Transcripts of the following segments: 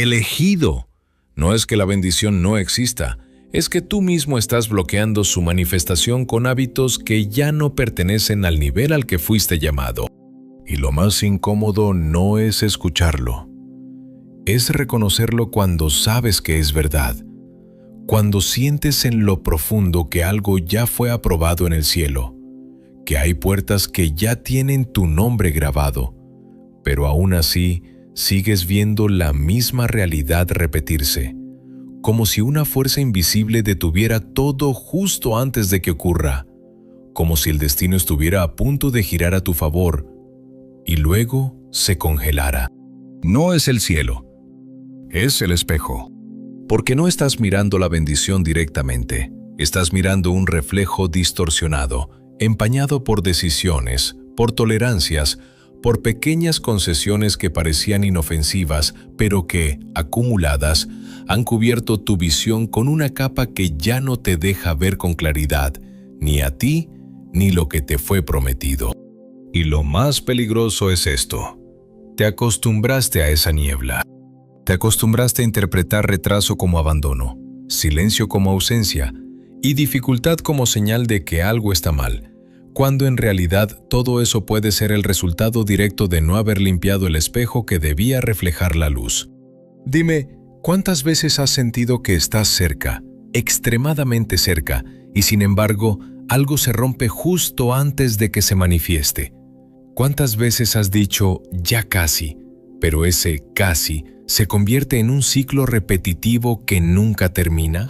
elegido. No es que la bendición no exista, es que tú mismo estás bloqueando su manifestación con hábitos que ya no pertenecen al nivel al que fuiste llamado. Y lo más incómodo no es escucharlo, es reconocerlo cuando sabes que es verdad, cuando sientes en lo profundo que algo ya fue aprobado en el cielo, que hay puertas que ya tienen tu nombre grabado, pero aún así sigues viendo la misma realidad repetirse, como si una fuerza invisible detuviera todo justo antes de que ocurra, como si el destino estuviera a punto de girar a tu favor y luego se congelara. No es el cielo, es el espejo. Porque no estás mirando la bendición directamente, estás mirando un reflejo distorsionado, empañado por decisiones, por tolerancias, por pequeñas concesiones que parecían inofensivas, pero que, acumuladas, han cubierto tu visión con una capa que ya no te deja ver con claridad, ni a ti, ni lo que te fue prometido. Y lo más peligroso es esto: te acostumbraste a esa niebla. Te acostumbraste a interpretar retraso como abandono, silencio como ausencia y dificultad como señal de que algo está mal, cuando en realidad todo eso puede ser el resultado directo de no haber limpiado el espejo que debía reflejar la luz. Dime, ¿cuántas veces has sentido que estás cerca, extremadamente cerca, y sin embargo, algo se rompe justo antes de que se manifieste? ¿Cuántas veces has dicho, ya casi, pero ese casi se convierte en un ciclo repetitivo que nunca termina?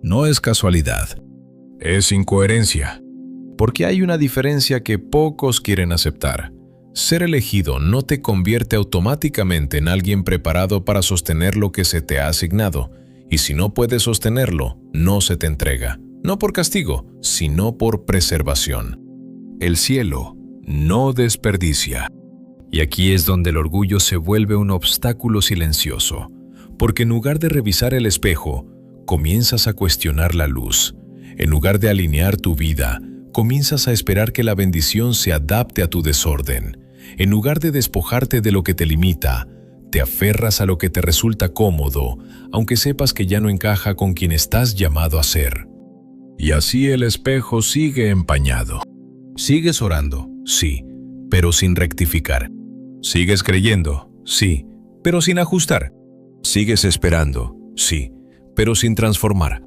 No es casualidad, es incoherencia. Porque hay una diferencia que pocos quieren aceptar. Ser elegido no te convierte automáticamente en alguien preparado para sostener lo que se te ha asignado, y si no puedes sostenerlo, no se te entrega, no por castigo, sino por preservación. El cielo no desperdicia. Y aquí es donde el orgullo se vuelve un obstáculo silencioso, porque en lugar de revisar el espejo, comienzas a cuestionar la luz. En lugar de alinear tu vida, comienzas a esperar que la bendición se adapte a tu desorden. En lugar de despojarte de lo que te limita, te aferras a lo que te resulta cómodo, aunque sepas que ya no encaja con quien estás llamado a ser. Y así el espejo sigue empañado. Sigues orando, sí, pero sin rectificar. Sigues creyendo, sí, pero sin ajustar. Sigues esperando, sí, pero sin transformar.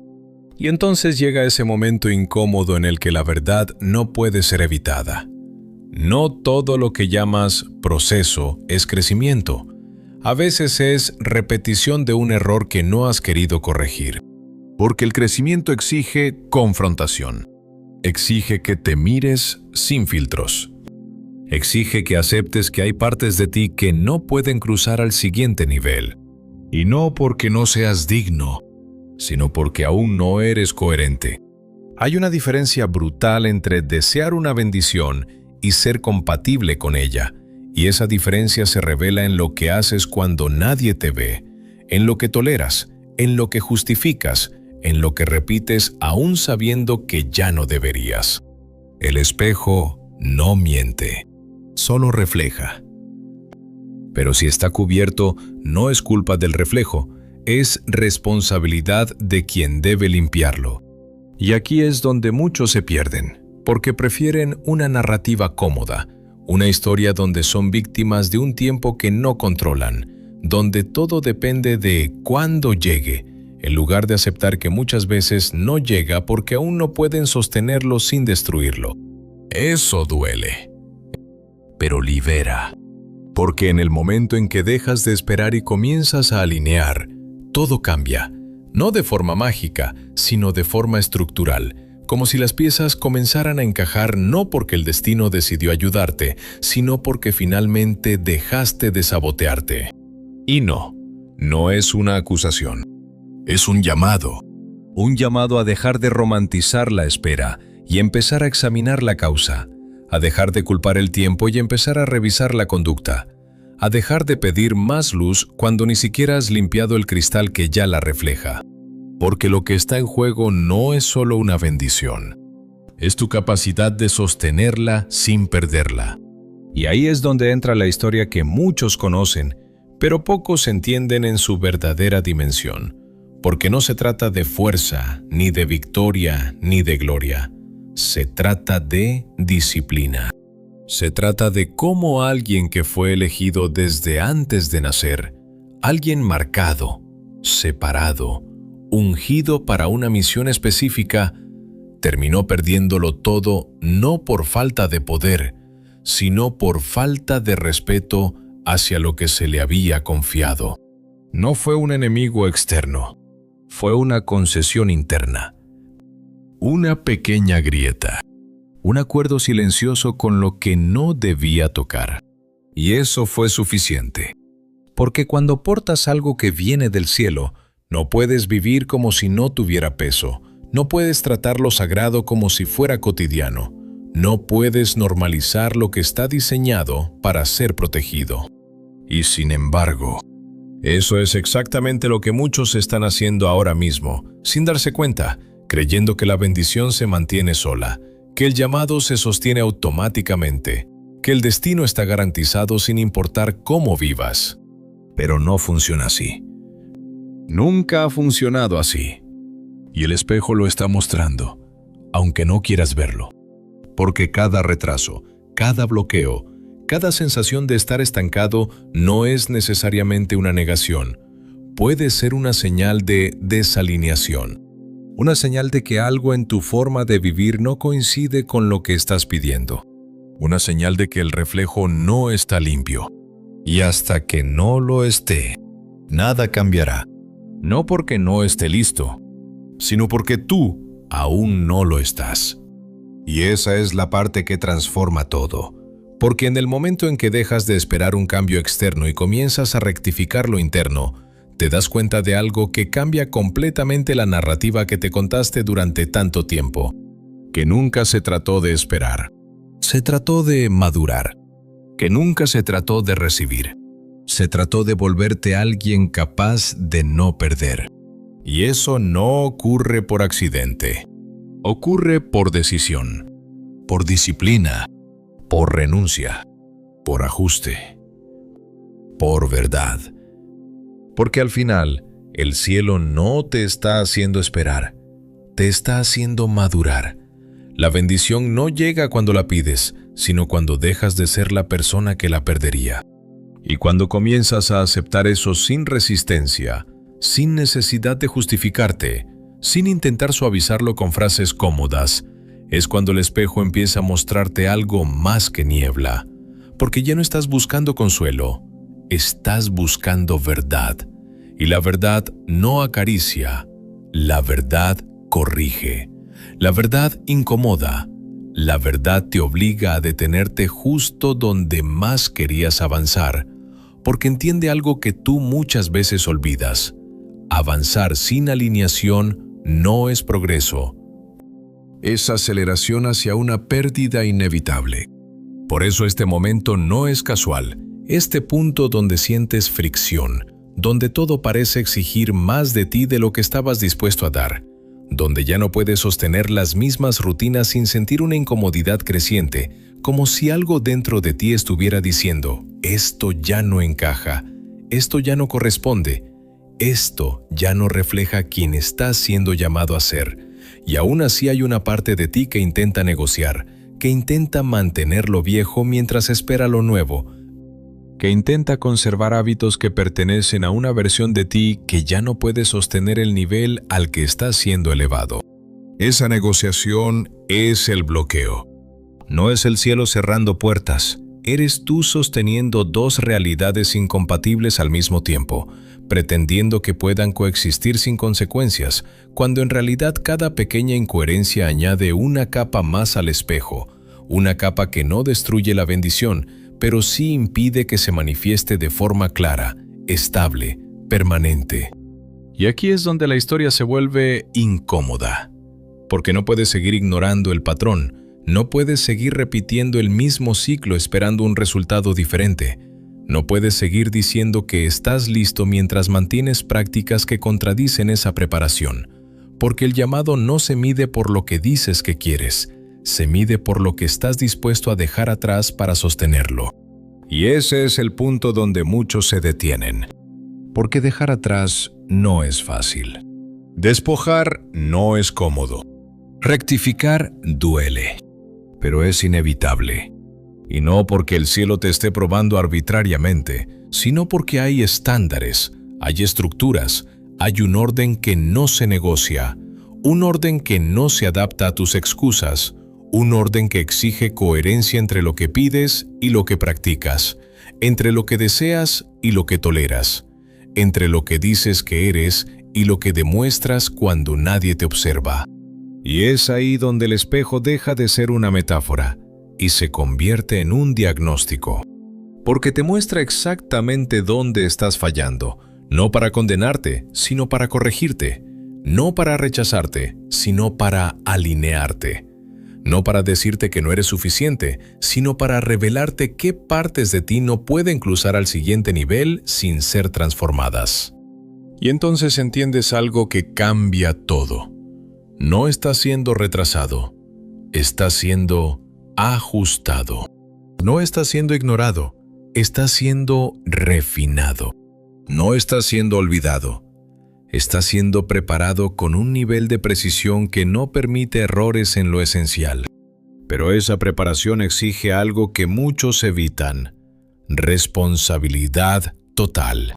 Y entonces llega ese momento incómodo en el que la verdad no puede ser evitada. No todo lo que llamas proceso es crecimiento. A veces es repetición de un error que no has querido corregir. Porque el crecimiento exige confrontación. Exige que te mires sin filtros. Exige que aceptes que hay partes de ti que no pueden cruzar al siguiente nivel. Y no porque no seas digno, sino porque aún no eres coherente. Hay una diferencia brutal entre desear una bendición y ser compatible con ella, y esa diferencia se revela en lo que haces cuando nadie te ve, en lo que toleras, en lo que justificas, en lo que repites aún sabiendo que ya no deberías. El espejo no miente, solo refleja. Pero si está cubierto, no es culpa del reflejo, es responsabilidad de quien debe limpiarlo. Y aquí es donde muchos se pierden, porque prefieren una narrativa cómoda, una historia donde son víctimas de un tiempo que no controlan, donde todo depende de cuándo llegue, en lugar de aceptar que muchas veces no llega porque aún no pueden sostenerlo sin destruirlo. Eso duele, pero libera. Porque en el momento en que dejas de esperar y comienzas a alinear, todo cambia, no de forma mágica, sino de forma estructural, como si las piezas comenzaran a encajar no porque el destino decidió ayudarte, sino porque finalmente dejaste de sabotearte. Y no es una acusación, es un llamado a dejar de romantizar la espera y empezar a examinar la causa, a dejar de culpar el tiempo y empezar a revisar la conducta, a dejar de pedir más luz cuando ni siquiera has limpiado el cristal que ya la refleja. Porque lo que está en juego no es solo una bendición, es tu capacidad de sostenerla sin perderla. Y ahí es donde entra la historia que muchos conocen, pero pocos entienden en su verdadera dimensión, porque no se trata de fuerza, ni de victoria, ni de gloria. Se trata de disciplina. Se trata de cómo alguien que fue elegido desde antes de nacer, alguien marcado, separado, ungido para una misión específica, terminó perdiéndolo todo no por falta de poder, sino por falta de respeto hacia lo que se le había confiado. No fue un enemigo externo, fue una concesión interna. Una pequeña grieta, un acuerdo silencioso con lo que no debía tocar. Y eso fue suficiente. Porque cuando portas algo que viene del cielo, no puedes vivir como si no tuviera peso, no puedes tratar lo sagrado como si fuera cotidiano, no puedes normalizar lo que está diseñado para ser protegido. Y sin embargo, eso es exactamente lo que muchos están haciendo ahora mismo, sin darse cuenta, creyendo que la bendición se mantiene sola, que el llamado se sostiene automáticamente, que el destino está garantizado sin importar cómo vivas. Pero no funciona así. Nunca ha funcionado así. Y el espejo lo está mostrando, aunque no quieras verlo. Porque cada retraso, cada bloqueo, cada sensación de estar estancado no es necesariamente una negación. Puede ser una señal de desalineación. Una señal de que algo en tu forma de vivir no coincide con lo que estás pidiendo. Una señal de que el reflejo no está limpio. Y hasta que no lo esté, nada cambiará. No porque no esté listo, sino porque tú aún no lo estás. Y esa es la parte que transforma todo. Porque en el momento en que dejas de esperar un cambio externo y comienzas a rectificar lo interno, te das cuenta de algo que cambia completamente la narrativa que te contaste durante tanto tiempo. Que nunca se trató de esperar. Se trató de madurar. Que nunca se trató de recibir. Se trató de volverte alguien capaz de no perder. Y eso no ocurre por accidente. Ocurre por decisión, por disciplina, por renuncia, por ajuste, por verdad. Porque al final, el cielo no te está haciendo esperar, te está haciendo madurar. La bendición no llega cuando la pides, sino cuando dejas de ser la persona que la perdería. Y cuando comienzas a aceptar eso sin resistencia, sin necesidad de justificarte, sin intentar suavizarlo con frases cómodas, es cuando el espejo empieza a mostrarte algo más que niebla. Porque ya no estás buscando consuelo, estás buscando verdad. Y la verdad no acaricia, la verdad corrige. La verdad incomoda. La verdad te obliga a detenerte justo donde más querías avanzar, porque entiende algo que tú muchas veces olvidas. Avanzar sin alineación no es progreso. Es aceleración hacia una pérdida inevitable. Por eso este momento no es casual. Este punto donde sientes fricción, donde todo parece exigir más de ti de lo que estabas dispuesto a dar, donde ya no puedes sostener las mismas rutinas sin sentir una incomodidad creciente, como si algo dentro de ti estuviera diciendo, esto ya no encaja, esto ya no corresponde, esto ya no refleja quién estás siendo llamado a ser. Y aún así hay una parte de ti que intenta negociar, que intenta mantener lo viejo mientras espera lo nuevo, que intenta conservar hábitos que pertenecen a una versión de ti que ya no puede sostener el nivel al que está siendo elevado. Esa negociación es el bloqueo. No es el cielo cerrando puertas, eres tú sosteniendo dos realidades incompatibles al mismo tiempo, pretendiendo que puedan coexistir sin consecuencias, cuando en realidad cada pequeña incoherencia añade una capa más al espejo, una capa que no destruye la bendición, pero sí impide que se manifieste de forma clara, estable, permanente. Y aquí es donde la historia se vuelve incómoda, porque no puedes seguir ignorando el patrón, no puedes seguir repitiendo el mismo ciclo esperando un resultado diferente, no puedes seguir diciendo que estás listo mientras mantienes prácticas que contradicen esa preparación, porque el llamado no se mide por lo que dices que quieres, se mide por lo que estás dispuesto a dejar atrás para sostenerlo. Y ese es el punto donde muchos se detienen. Porque dejar atrás no es fácil. Despojar no es cómodo. Rectificar duele. Pero es inevitable. Y no porque el cielo te esté probando arbitrariamente, sino porque hay estándares, hay estructuras, hay un orden que no se negocia, un orden que no se adapta a tus excusas, un orden que exige coherencia entre lo que pides y lo que practicas, entre lo que deseas y lo que toleras, entre lo que dices que eres y lo que demuestras cuando nadie te observa. Y es ahí donde el espejo deja de ser una metáfora y se convierte en un diagnóstico. Porque te muestra exactamente dónde estás fallando, no para condenarte, sino para corregirte, no para rechazarte, sino para alinearte, no para decirte que no eres suficiente, sino para revelarte qué partes de ti no pueden cruzar al siguiente nivel sin ser transformadas. Y entonces entiendes algo que cambia todo. No estás siendo retrasado, estás siendo ajustado. No estás siendo ignorado, estás siendo refinado. No estás siendo olvidado, estás siendo preparado con un nivel de precisión que no permite errores en lo esencial. Pero esa preparación exige algo que muchos evitan: responsabilidad total.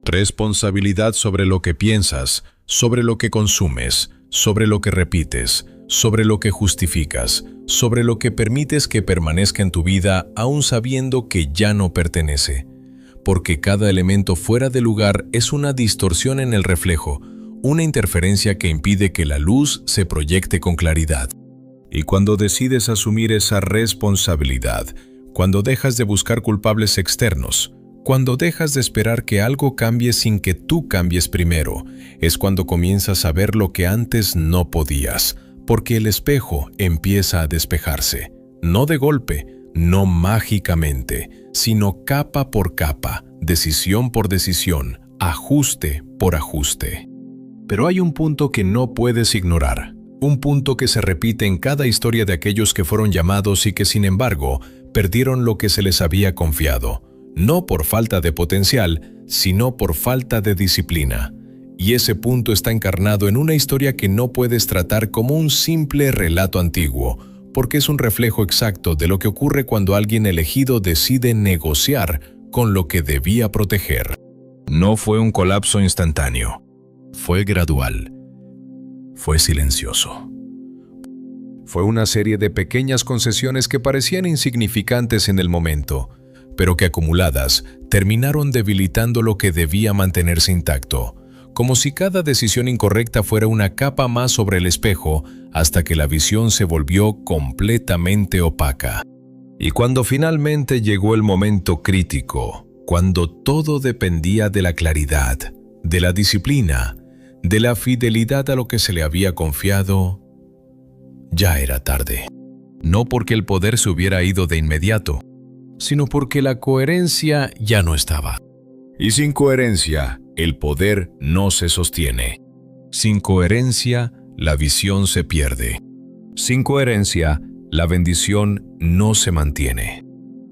Responsabilidad sobre lo que piensas, sobre lo que consumes, sobre lo que repites, sobre lo que justificas, sobre lo que permites que permanezca en tu vida aún sabiendo que ya no pertenece. Porque cada elemento fuera de lugar es una distorsión en el reflejo, una interferencia que impide que la luz se proyecte con claridad. Y cuando decides asumir esa responsabilidad, cuando dejas de buscar culpables externos, cuando dejas de esperar que algo cambie sin que tú cambies primero, es cuando comienzas a ver lo que antes no podías, porque el espejo empieza a despejarse, no de golpe, no mágicamente, sino capa por capa, decisión por decisión, ajuste por ajuste. Pero hay un punto que no puedes ignorar, un punto que se repite en cada historia de aquellos que fueron llamados y que, sin embargo, perdieron lo que se les había confiado, no por falta de potencial, sino por falta de disciplina. Y ese punto está encarnado en una historia que no puedes tratar como un simple relato antiguo, porque es un reflejo exacto de lo que ocurre cuando alguien elegido decide negociar con lo que debía proteger. No fue un colapso instantáneo, fue gradual, fue silencioso. Fue una serie de pequeñas concesiones que parecían insignificantes en el momento, pero que acumuladas terminaron debilitando lo que debía mantenerse intacto, como si cada decisión incorrecta fuera una capa más sobre el espejo hasta que la visión se volvió completamente opaca. Y cuando finalmente llegó el momento crítico, cuando todo dependía de la claridad, de la disciplina, de la fidelidad a lo que se le había confiado, ya era tarde. No porque el poder se hubiera ido de inmediato, sino porque la coherencia ya no estaba. Y sin coherencia, el poder no se sostiene. Sin coherencia, la visión se pierde. Sin coherencia, la bendición no se mantiene.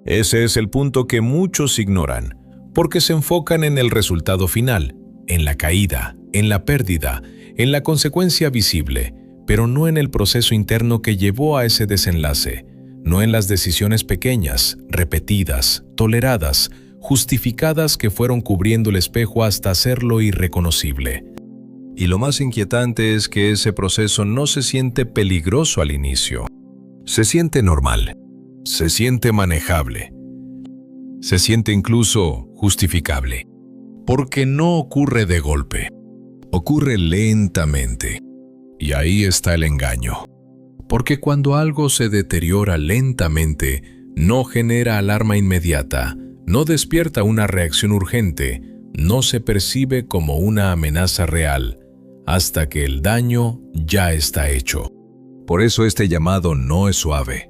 Ese es el punto que muchos ignoran, porque se enfocan en el resultado final, en la caída, en la pérdida, en la consecuencia visible, pero no en el proceso interno que llevó a ese desenlace, no en las decisiones pequeñas, repetidas, toleradas, justificadas que fueron cubriendo el espejo hasta hacerlo irreconocible. Y lo más inquietante es que ese proceso no se siente peligroso al inicio. Se siente normal, se siente manejable, se siente incluso justificable. Porque no ocurre de golpe, ocurre lentamente. Y ahí está el engaño. Porque cuando algo se deteriora lentamente, no genera alarma inmediata, no despierta una reacción urgente, no se percibe como una amenaza real, hasta que el daño ya está hecho. Por eso este llamado no es suave.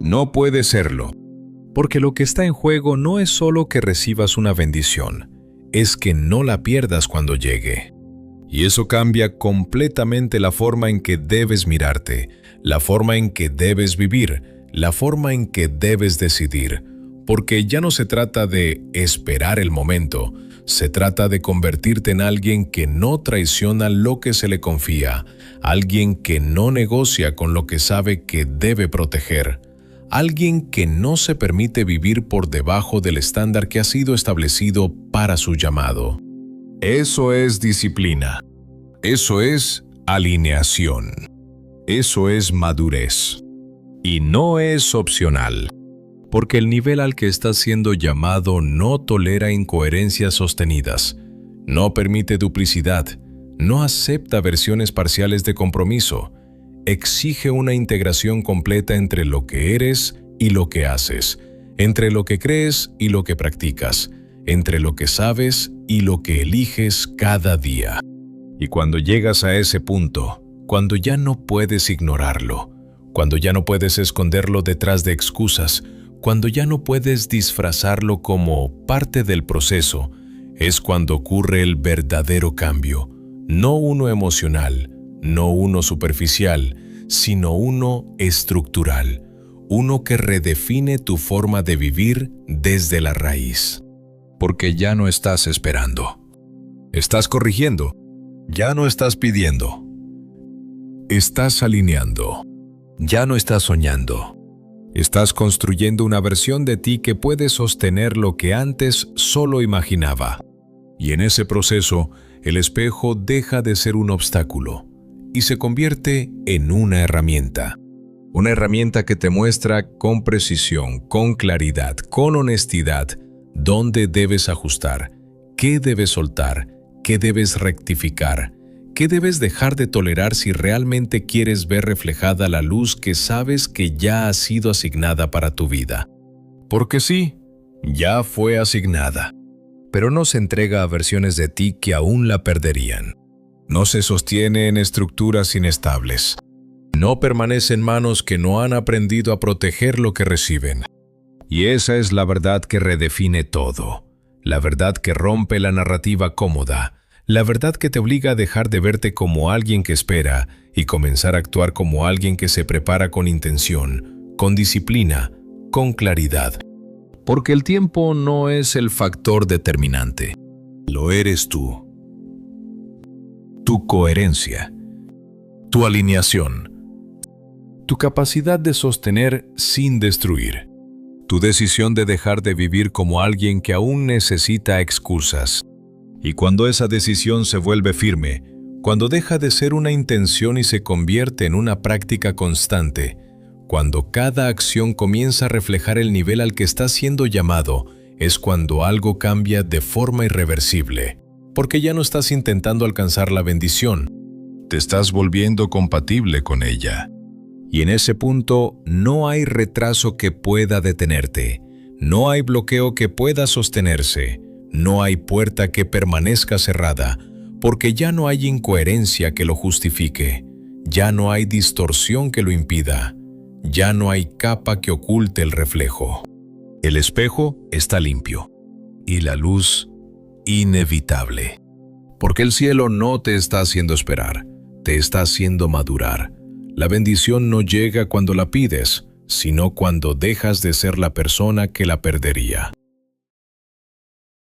No puede serlo. Porque lo que está en juego no es solo que recibas una bendición, es que no la pierdas cuando llegue. Y eso cambia completamente la forma en que debes mirarte, la forma en que debes vivir, la forma en que debes decidir, porque ya no se trata de esperar el momento, se trata de convertirte en alguien que no traiciona lo que se le confía, alguien que no negocia con lo que sabe que debe proteger, alguien que no se permite vivir por debajo del estándar que ha sido establecido para su llamado. Eso es disciplina. Eso es alineación. Eso es madurez. Y no es opcional, porque el nivel al que estás siendo llamado no tolera incoherencias sostenidas, no permite duplicidad, no acepta versiones parciales de compromiso, exige una integración completa entre lo que eres y lo que haces, entre lo que crees y lo que practicas, entre lo que sabes y lo que eliges cada día. Y cuando llegas a ese punto, cuando ya no puedes ignorarlo, cuando ya no puedes esconderlo detrás de excusas, cuando ya no puedes disfrazarlo como parte del proceso, es cuando ocurre el verdadero cambio, no uno emocional, no uno superficial, sino uno estructural, uno que redefine tu forma de vivir desde la raíz. Porque ya no estás esperando. Estás corrigiendo. Ya no estás pidiendo. Estás alineando. Ya no estás soñando. Estás construyendo una versión de ti que puede sostener lo que antes solo imaginaba. Y en ese proceso, el espejo deja de ser un obstáculo y se convierte en una herramienta. Una herramienta que te muestra con precisión, con claridad, con honestidad, dónde debes ajustar, qué debes soltar, qué debes rectificar, qué debes dejar de tolerar si realmente quieres ver reflejada la luz que sabes que ya ha sido asignada para tu vida. Porque sí, ya fue asignada, pero no se entrega a versiones de ti que aún la perderían. No se sostiene en estructuras inestables. No permanece en manos que no han aprendido a proteger lo que reciben. Y esa es la verdad que redefine todo. La verdad que rompe la narrativa cómoda. La verdad que te obliga a dejar de verte como alguien que espera y comenzar a actuar como alguien que se prepara con intención, con disciplina, con claridad. Porque el tiempo no es el factor determinante. Lo eres tú. Tu coherencia. Tu alineación. Tu capacidad de sostener sin destruir. Tu decisión de dejar de vivir como alguien que aún necesita excusas. Y cuando esa decisión se vuelve firme, cuando deja de ser una intención y se convierte en una práctica constante, cuando cada acción comienza a reflejar el nivel al que estás siendo llamado, es cuando algo cambia de forma irreversible. Porque ya no estás intentando alcanzar la bendición, te estás volviendo compatible con ella. Y en ese punto no hay retraso que pueda detenerte, no hay bloqueo que pueda sostenerse, no hay puerta que permanezca cerrada, porque ya no hay incoherencia que lo justifique, ya no hay distorsión que lo impida, ya no hay capa que oculte el reflejo. El espejo está limpio y la luz inevitable. Porque el cielo no te está haciendo esperar, te está haciendo madurar. La bendición no llega cuando la pides, sino cuando dejas de ser la persona que la perdería.